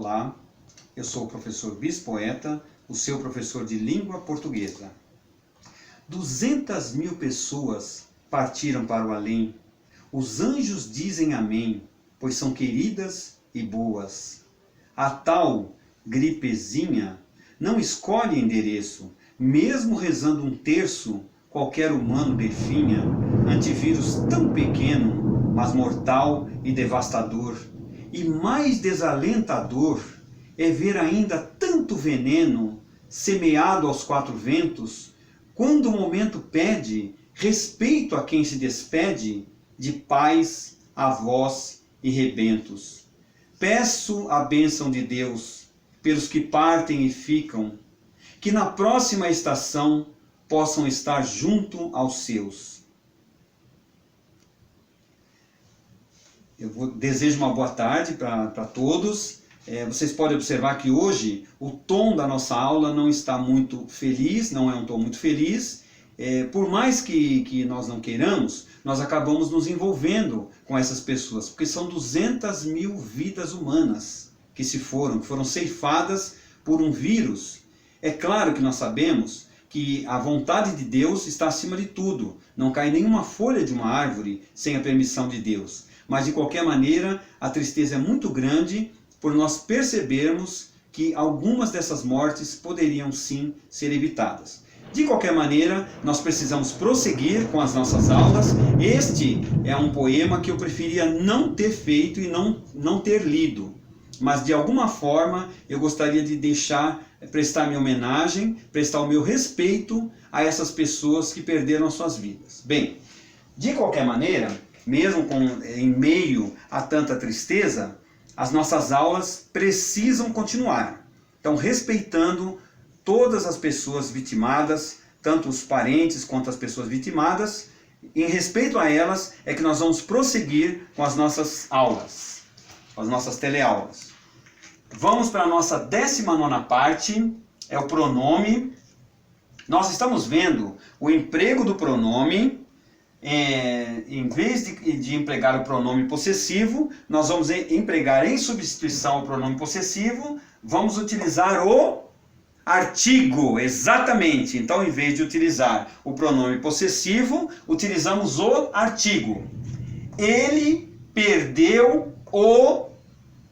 Olá, eu sou o professor Bispoeta, o seu professor de língua portuguesa. 200.000 pessoas partiram para o além. Os anjos dizem amém, pois são queridas e boas. A tal gripezinha não escolhe endereço, mesmo rezando um terço, qualquer humano definha. Antivírus tão pequeno, mas mortal e devastador. E mais desalentador é ver ainda tanto veneno semeado aos quatro ventos, quando o momento pede respeito a quem se despede de pais, avós e rebentos. Peço a bênção de Deus pelos que partem e ficam, que na próxima estação possam estar junto aos seus. Desejo uma boa tarde para todos. Vocês podem observar que hoje o tom da nossa aula não está muito feliz, não é um tom muito feliz. Por mais que nós não queiramos, nós acabamos nos envolvendo com essas pessoas, porque são 200.000 vidas humanas que foram ceifadas por um vírus. É claro que nós sabemos que a vontade de Deus está acima de tudo. Não cai nenhuma folha de uma árvore sem a permissão de Deus. Mas de qualquer maneira, a tristeza é muito grande por nós percebermos que algumas dessas mortes poderiam sim ser evitadas. De qualquer maneira, nós precisamos prosseguir com as nossas aulas. Este é um poema que eu preferia não ter feito e não ter lido. Mas de alguma forma eu gostaria de prestar minha homenagem, prestar o meu respeito a essas pessoas que perderam as suas vidas. Bem, de qualquer maneira, mesmo em meio a tanta tristeza, as nossas aulas precisam continuar. Então, respeitando todas as pessoas vitimadas, tanto os parentes quanto as pessoas vitimadas, em respeito a elas é que nós vamos prosseguir com as nossas aulas, as nossas teleaulas. Vamos para a nossa 19ª parte, é o pronome. Nós estamos vendo o emprego do pronome. Em vez de empregar o pronome possessivo, nós vamos empregar em substituição ao pronome possessivo, vamos utilizar o artigo, exatamente. Então, em vez de utilizar o pronome possessivo, utilizamos o artigo. Ele perdeu o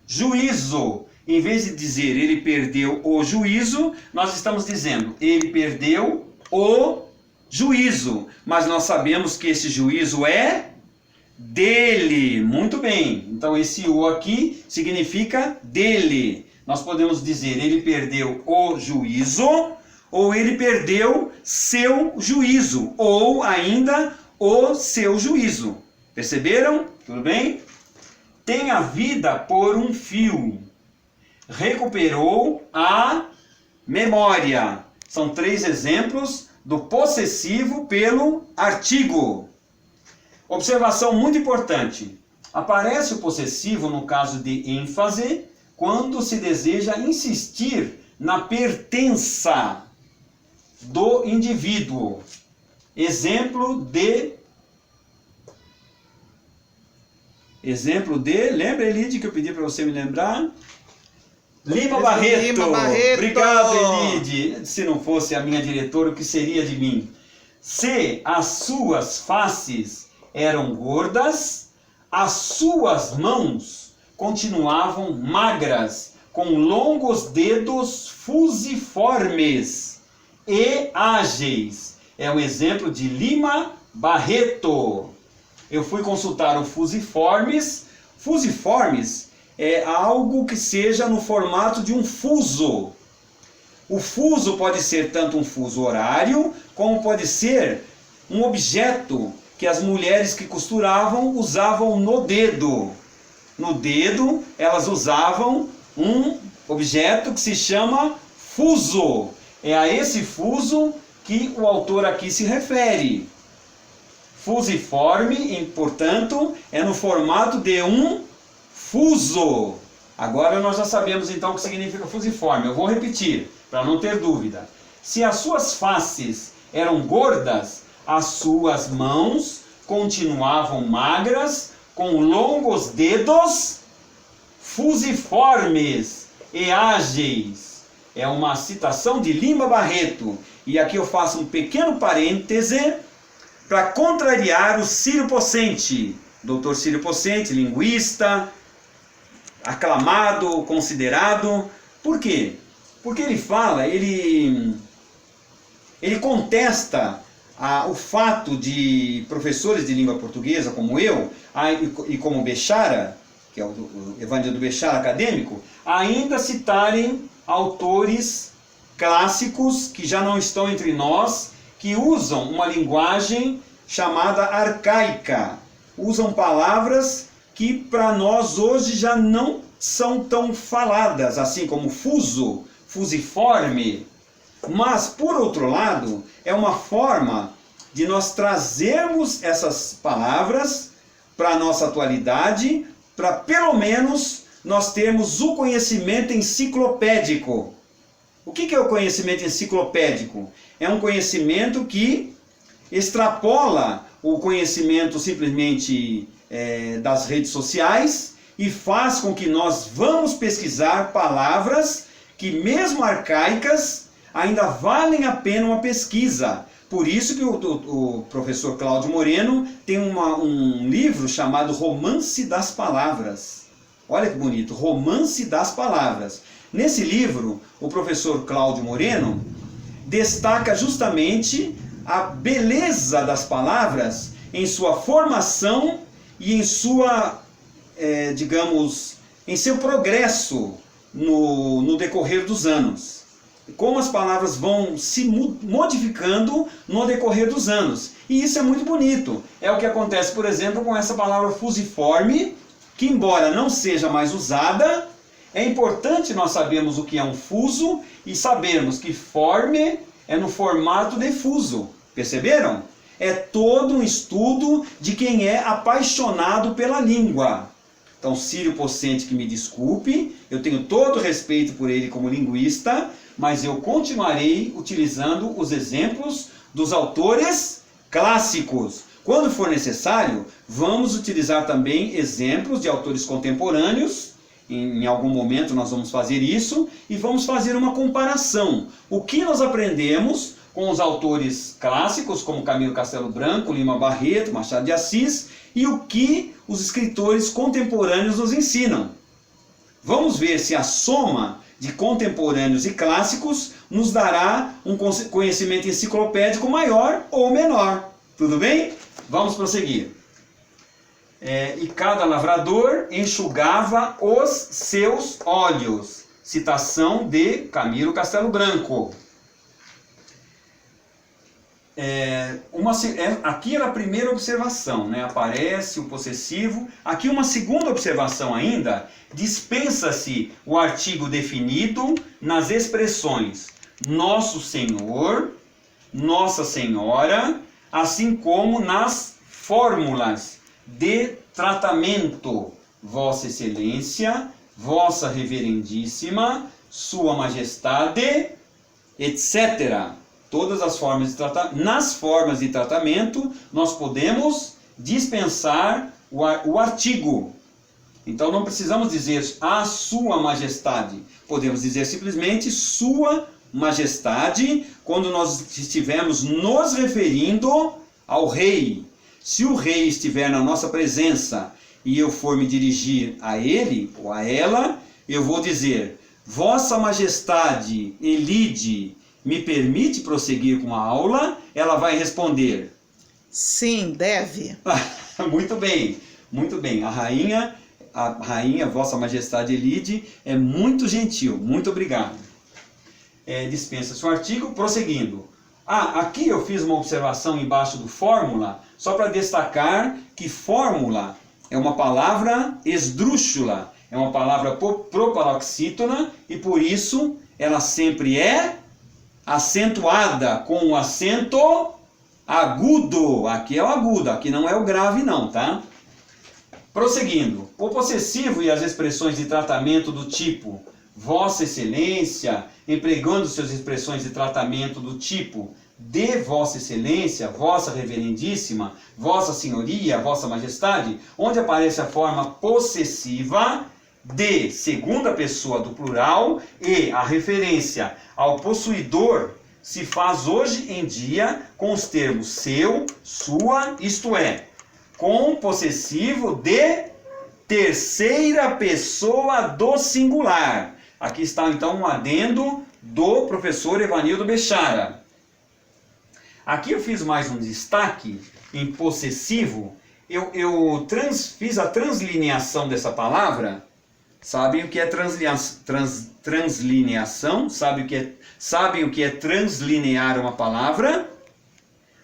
juízo. Em vez de dizer ele perdeu o juízo, nós estamos dizendo ele perdeu o juízo. Mas nós sabemos que esse juízo é dele. Muito bem. Então esse o aqui significa dele. Nós podemos dizer ele perdeu o juízo, ou ele perdeu seu juízo, ou ainda o seu juízo. Perceberam? Tudo bem? Tem a vida por um fio. Recuperou a memória. São 3 exemplos do possessivo pelo artigo. Observação muito importante. Aparece o possessivo no caso de ênfase quando se deseja insistir na pertença do indivíduo. Exemplo de, lembra, Elide, que eu pedi para você me lembrar? Lima Barreto. Obrigado, Elide. Se não fosse a minha diretora, o que seria de mim? Se as suas faces eram gordas, as suas mãos continuavam magras, com longos dedos fusiformes e ágeis. É um exemplo de Lima Barreto. Eu fui consultar o fusiformes. Fusiformes é algo que seja no formato de um fuso. O fuso pode ser tanto um fuso horário, como pode ser um objeto que as mulheres que costuravam usavam no dedo. No dedo, elas usavam um objeto que se chama fuso. É a esse fuso que o autor aqui se refere. Fusiforme, portanto, é no formato de um fuso. Agora nós já sabemos então o que significa fusiforme. Eu vou repetir, para não ter dúvida. Se as suas faces eram gordas, as suas mãos continuavam magras, com longos dedos fusiformes e ágeis. É uma citação de Lima Barreto. E aqui eu faço um pequeno parêntese para contrariar o Círio Pocente. Dr. Círio Pocente, linguista, aclamado, considerado. Por quê? Porque ele fala, ele contesta o fato de professores de língua portuguesa, como eu, e como Bechara, que é o Evangelho do Bechara acadêmico, ainda citarem autores clássicos que já não estão entre nós, que usam uma linguagem chamada arcaica. Usam palavras que para nós hoje já não são tão faladas, assim como fuso, fusiforme. Mas, por outro lado, é uma forma de nós trazermos essas palavras para a nossa atualidade, para pelo menos nós termos o conhecimento enciclopédico. O que é o conhecimento enciclopédico? É um conhecimento que extrapola o conhecimento simplesmente das redes sociais e faz com que nós vamos pesquisar palavras que, mesmo arcaicas, ainda valem a pena uma pesquisa. Por isso que o professor Cláudio Moreno tem um livro chamado Romance das Palavras. Olha que bonito, Romance das Palavras. Nesse livro, o professor Cláudio Moreno destaca justamente a beleza das palavras em sua formação e em sua, digamos, em seu progresso no decorrer dos anos. Como as palavras vão se modificando no decorrer dos anos. E isso é muito bonito. É o que acontece, por exemplo, com essa palavra fusiforme, que embora não seja mais usada, é importante nós sabermos o que é um fuso e sabermos que forme é no formato de fuso. Perceberam? É todo um estudo de quem é apaixonado pela língua. Então, Círio Pocente, que me desculpe, eu tenho todo o respeito por ele como linguista, mas eu continuarei utilizando os exemplos dos autores clássicos. Quando for necessário, vamos utilizar também exemplos de autores contemporâneos. Em algum momento nós vamos fazer isso e vamos fazer uma comparação. O que nós aprendemos com os autores clássicos, como Camilo Castelo Branco, Lima Barreto, Machado de Assis, e o que os escritores contemporâneos nos ensinam. Vamos ver se a soma de contemporâneos e clássicos nos dará um conhecimento enciclopédico maior ou menor. Tudo bem? Vamos prosseguir. E cada lavrador enxugava os seus olhos. Citação de Camilo Castelo Branco. Aqui era a primeira observação, né? Aparece o possessivo. Aqui uma segunda observação ainda. Dispensa-se o artigo definido nas expressões Nosso Senhor, Nossa Senhora, assim como nas fórmulas de tratamento, Vossa Excelência, Vossa Reverendíssima, Sua Majestade, etc. Todas as formas de tratamento. Nas formas de tratamento, nós podemos dispensar o artigo. Então não precisamos dizer a Sua Majestade. Podemos dizer simplesmente Sua Majestade quando nós estivermos nos referindo ao rei. Se o rei estiver na nossa presença e eu for me dirigir a ele ou a ela, eu vou dizer: Vossa Majestade Elide me permite prosseguir com a aula? Ela vai responder: sim, deve. Muito bem, muito bem. A rainha, Vossa Majestade Elide, é muito gentil. Muito obrigado. Dispensa-se o artigo, prosseguindo. Aqui eu fiz uma observação embaixo do fórmula, só para destacar que fórmula é uma palavra esdrúxula, é uma palavra proparoxítona, e por isso ela sempre é acentuada com o acento agudo. Aqui é o agudo, aqui não é o grave não, tá? Prosseguindo. O possessivo e as expressões de tratamento do tipo Vossa Excelência, empregando suas expressões de tratamento do tipo de Vossa Excelência, Vossa Reverendíssima, Vossa Senhoria, Vossa Majestade, onde aparece a forma possessiva, de segunda pessoa do plural e a referência ao possuidor se faz hoje em dia com os termos seu, sua, isto é, com possessivo de terceira pessoa do singular. Aqui está então um adendo do professor Evanildo Bechara. Aqui eu fiz mais um destaque em possessivo. Eu fiz a translineação dessa palavra. Sabem o que é translineação? Sabem o que é translinear uma palavra?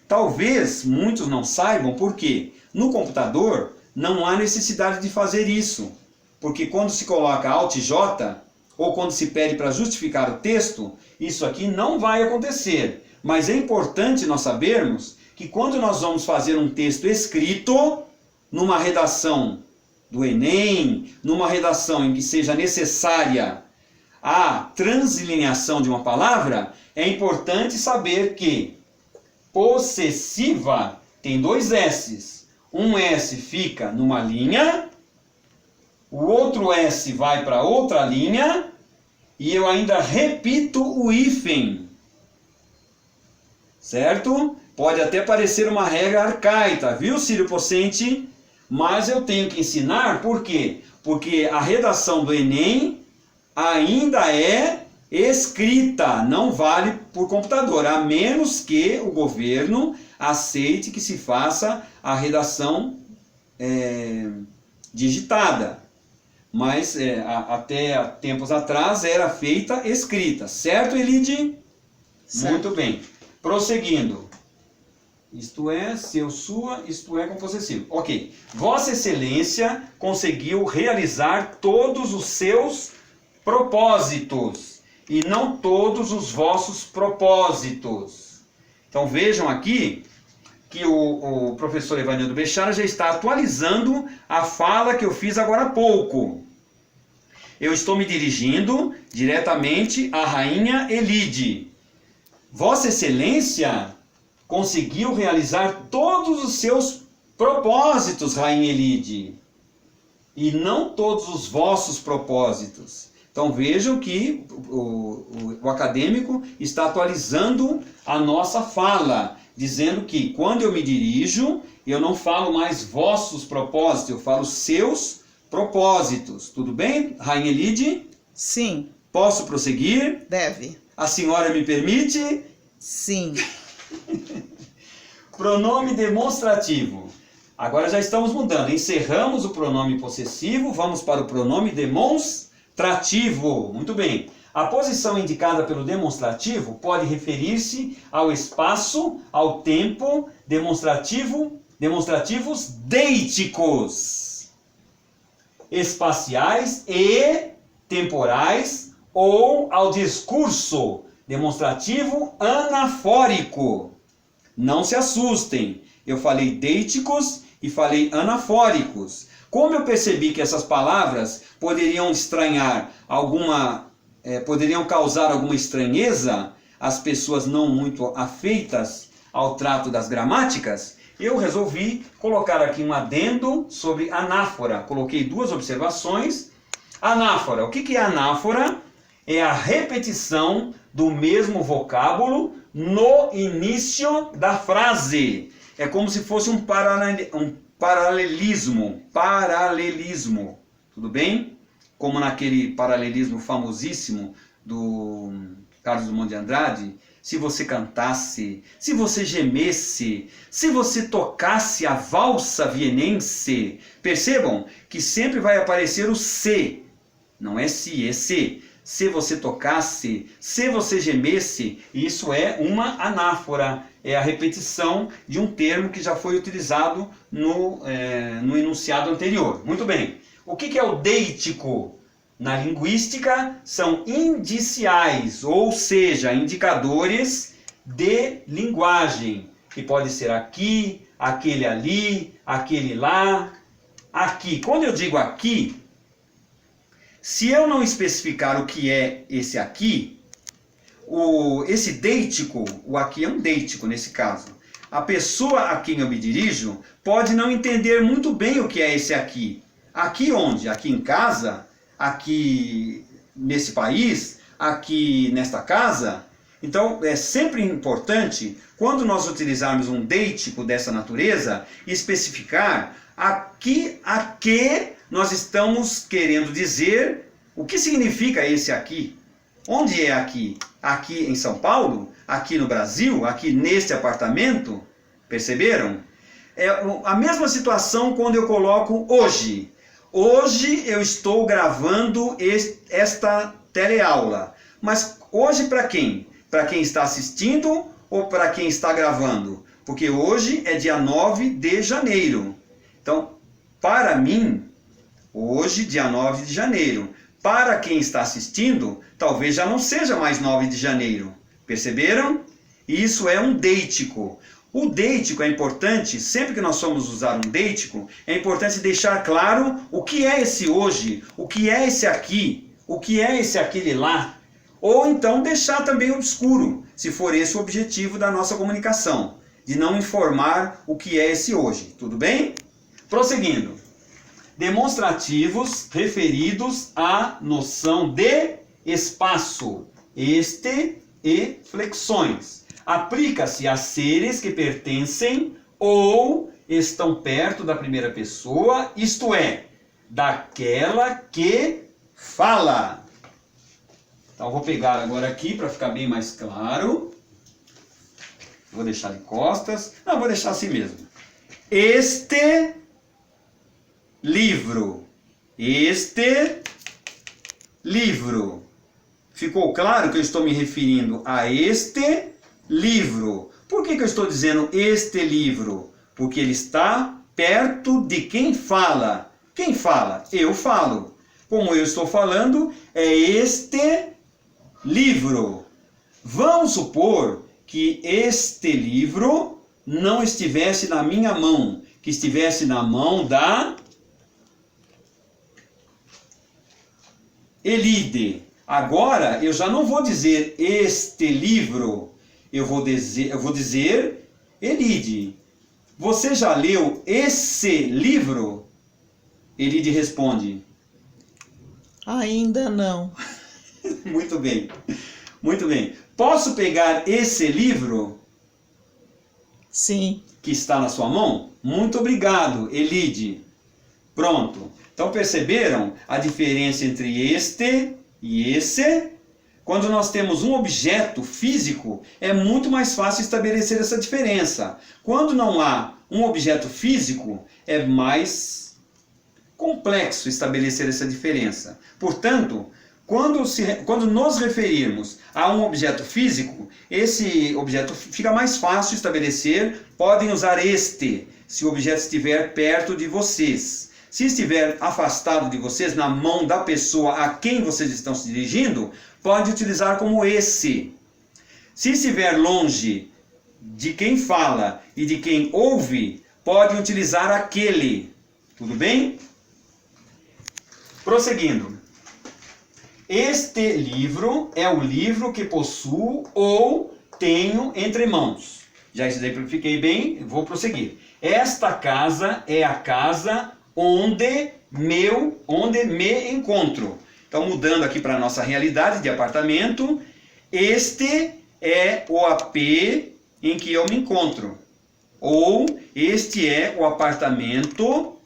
Talvez muitos não saibam, porque no computador não há necessidade de fazer isso. Porque quando se coloca Alt J, ou quando se pede para justificar o texto, isso aqui não vai acontecer. Mas é importante nós sabermos que quando nós vamos fazer um texto escrito, numa redação do Enem, numa redação em que seja necessária a translineação de uma palavra, é importante saber que possessiva tem dois S's. Um S fica numa linha, o outro S vai para outra linha, e eu ainda repito o hífen. Certo? Pode até parecer uma regra arcaica, viu, Círio Pocente? Mas eu tenho que ensinar, por quê? Porque a redação do Enem ainda é escrita, não vale por computador, a menos que o governo aceite que se faça a redação digitada. Mas até tempos atrás era feita escrita, certo, Elide? Certo. Muito bem. Prosseguindo. Isto é, seu, sua, isto é com possessivo. Ok. Vossa Excelência conseguiu realizar todos os seus propósitos e não todos os vossos propósitos. Então vejam aqui que o professor Evanildo Bechara já está atualizando a fala que eu fiz agora há pouco. Eu estou me dirigindo diretamente à rainha Elide. Vossa Excelência conseguiu realizar todos os seus propósitos, rainha Elide, e não todos os vossos propósitos. Então vejam que o acadêmico está atualizando a nossa fala, dizendo que quando eu me dirijo, eu não falo mais vossos propósitos, eu falo seus propósitos. Tudo bem, rainha Elide? Sim. Posso prosseguir? Deve. A senhora me permite? Sim. Pronome demonstrativo. Agora já estamos mudando. Encerramos o pronome possessivo, vamos para o pronome demonstrativo. Muito bem. A posição indicada pelo demonstrativo pode referir-se ao espaço, ao tempo, demonstrativos deíticos, espaciais e temporais, ou ao discurso, demonstrativo anafórico. Não se assustem, eu falei deíticos e falei anafóricos. Como eu percebi que essas palavras poderiam poderiam causar alguma estranheza às pessoas não muito afeitas ao trato das gramáticas, eu resolvi colocar aqui um adendo sobre anáfora. Coloquei duas observações. Anáfora, o que é anáfora? É a repetição do mesmo vocábulo no início da frase. É como se fosse um paralelismo. Tudo bem? Como naquele paralelismo famosíssimo do Carlos Drummond de Andrade. Se você cantasse, se você gemesse, se você tocasse a valsa vienense. Percebam que sempre vai aparecer o se. Não é se, é se. Se você tocasse, se você gemesse, isso é uma anáfora, é a repetição de um termo que já foi utilizado no enunciado anterior. Muito bem. O que é o deítico? Na linguística, são indiciais, ou seja, indicadores de linguagem, que pode ser aqui, aquele ali, aquele lá, aqui. Quando eu digo aqui, se eu não especificar o que é esse aqui, esse deítico, o aqui é um deítico nesse caso, a pessoa a quem eu me dirijo pode não entender muito bem o que é esse aqui. Aqui onde? Aqui em casa? aqui nesse país, aqui nesta casa. Então, é sempre importante, quando nós utilizarmos um deítico dessa natureza, especificar a que nós estamos querendo dizer, o que significa esse aqui. Onde é aqui? Aqui em São Paulo? Aqui no Brasil? Aqui neste apartamento? Perceberam? É a mesma situação quando eu coloco hoje. Hoje eu estou gravando esta teleaula. Mas hoje para quem? Para quem está assistindo ou para quem está gravando? Porque hoje é dia 9 de janeiro. Então, para mim, hoje, dia 9 de janeiro. Para quem está assistindo, talvez já não seja mais 9 de janeiro. Perceberam? Isso é um deítico. O deítico é importante, sempre que nós formos usar um deítico, é importante deixar claro o que é esse hoje, o que é esse aqui, o que é esse aquele lá. Ou então deixar também obscuro, se for esse o objetivo da nossa comunicação, de não informar o que é esse hoje. Tudo bem? Prosseguindo. Demonstrativos referidos à noção de espaço, este e flexões. Aplica-se a seres que pertencem ou estão perto da primeira pessoa, isto é, daquela que fala. Então, vou pegar agora aqui para ficar bem mais claro. Vou deixar de costas. Não, vou deixar assim mesmo. Este livro. Este livro. Ficou claro que eu estou me referindo a este livro. Por que eu estou dizendo este livro? Porque ele está perto de quem fala. Quem fala? Eu falo. Como eu estou falando, é este livro. Vamos supor que este livro não estivesse na minha mão, que estivesse na mão da Elide. Agora eu já não vou dizer este livro, eu vou dizer Elide. Você já leu esse livro? Elide responde: Ainda não. Muito bem, muito bem. Posso pegar esse livro? Sim. Que está na sua mão? Muito obrigado, Elide. Pronto. Então perceberam a diferença entre este e esse? Quando nós temos um objeto físico, é muito mais fácil estabelecer essa diferença. Quando não há um objeto físico, é mais complexo estabelecer essa diferença. Portanto, quando nos referirmos a um objeto físico, esse objeto fica mais fácil estabelecer. Podem usar este, se o objeto estiver perto de vocês. Se estiver afastado de vocês, na mão da pessoa a quem vocês estão se dirigindo, pode utilizar como esse. Se estiver longe de quem fala e de quem ouve, pode utilizar aquele. Tudo bem? Prosseguindo. Este livro é o livro que possuo ou tenho entre mãos. Já exemplifiquei bem, vou prosseguir. Esta casa é a casa onde me encontro. Então, mudando aqui para a nossa realidade de apartamento, este é o AP em que eu me encontro. Ou este é o apartamento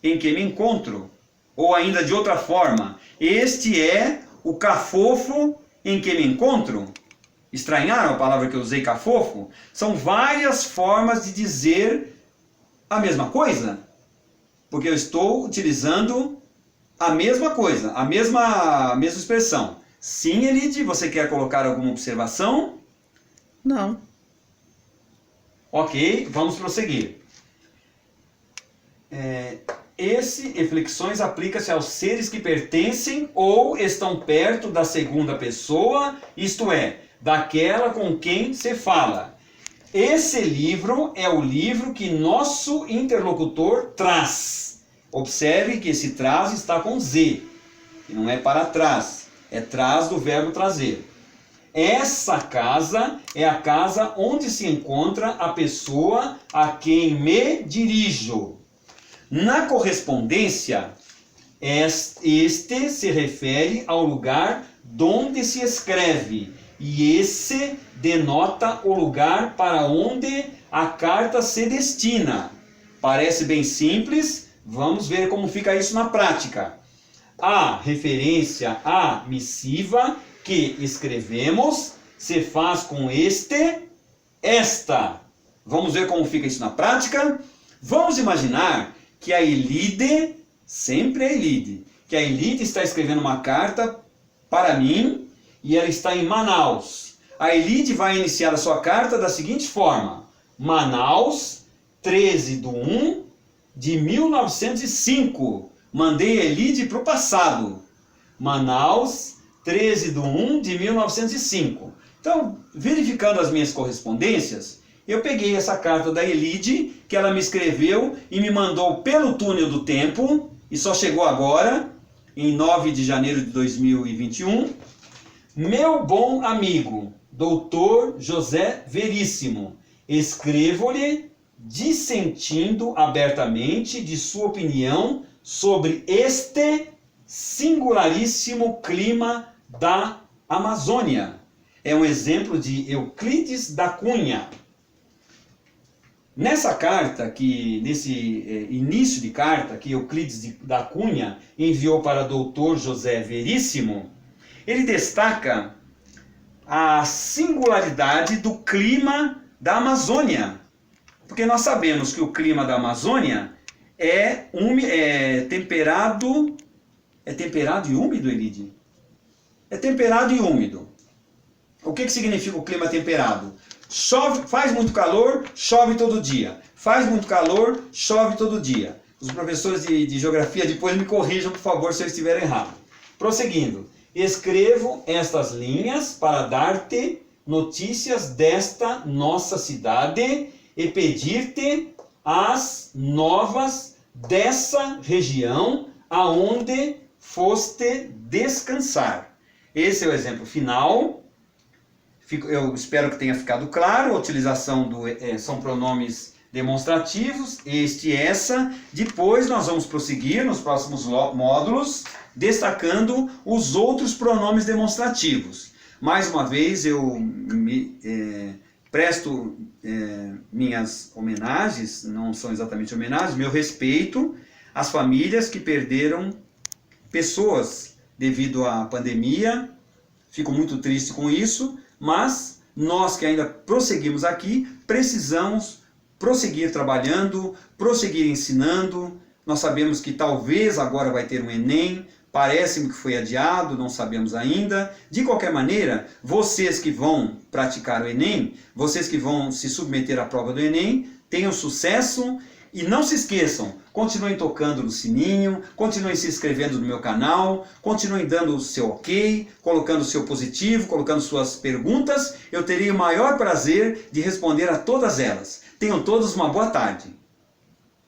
em que me encontro. Ou ainda de outra forma, este é o cafofo em que me encontro. Estranharam a palavra que eu usei, cafofo? São várias formas de dizer a mesma coisa. Porque eu estou utilizando a mesma coisa, a mesma expressão. Sim, Elide, você quer colocar alguma observação? Não. Ok, vamos prosseguir. Esse reflexões aplica-se aos seres que pertencem ou estão perto da segunda pessoa, isto é, daquela com quem se fala. Esse livro é o livro que nosso interlocutor traz. Observe que esse traz está com Z, e não é para trás, é trás do verbo trazer. Essa casa é a casa onde se encontra a pessoa a quem me dirijo. Na correspondência, Este se refere ao lugar donde se escreve, e esse denota o lugar para onde a carta se destina. Parece bem simples, vamos ver como fica isso na prática. A referência à missiva que escrevemos se faz com esta. Vamos ver como fica isso na prática? Vamos imaginar que a Elide, sempre a Elide, que a Elide está escrevendo uma carta para mim e ela está em Manaus. A Elide vai iniciar a sua carta da seguinte forma: Manaus, 13/1/1905. Mandei a Elide para o passado. Manaus, 13/1/1905. Então, verificando as minhas correspondências, eu peguei essa carta da Elide, que ela me escreveu e me mandou pelo túnel do tempo, e só chegou agora, em 9 de janeiro de 2021. Meu bom amigo, Dr. José Veríssimo, escrevo-lhe dissentindo abertamente de sua opinião sobre este singularíssimo clima da Amazônia. É um exemplo de Euclides da Cunha. Nessa carta, nesse início de carta que Euclides da Cunha enviou para Dr. José Veríssimo, ele destaca a singularidade do clima da Amazônia. Porque nós sabemos que o clima da Amazônia é temperado. É temperado e úmido, Elide? É temperado e úmido. O que significa o clima temperado? Chove, faz muito calor, chove todo dia. Faz muito calor, chove todo dia. Os professores de geografia depois me corrijam, por favor, se eu estiver errado. Prosseguindo. Escrevo estas linhas para dar-te notícias desta nossa cidade e pedir-te as novas dessa região aonde foste descansar. Esse é o exemplo final. Eu espero que tenha ficado claro. A utilização são pronomes demonstrativos, este e essa. Depois nós vamos prosseguir nos próximos módulos, destacando os outros pronomes demonstrativos. Mais uma vez eu presto minhas homenagens, não são exatamente homenagens, meu respeito às famílias que perderam pessoas devido à pandemia. Fico muito triste com isso, mas nós que ainda prosseguimos aqui, precisamos prosseguir trabalhando, prosseguir ensinando. Nós sabemos que talvez agora vai ter um Enem, parece-me que foi adiado, não sabemos ainda. De qualquer maneira, vocês que vão praticar o Enem, vocês que vão se submeter à prova do Enem, tenham sucesso e não se esqueçam, continuem tocando no sininho, continuem se inscrevendo no meu canal, continuem dando o seu ok, colocando o seu positivo, colocando suas perguntas. Eu terei o maior prazer de responder a todas elas. Tenham todos uma boa tarde.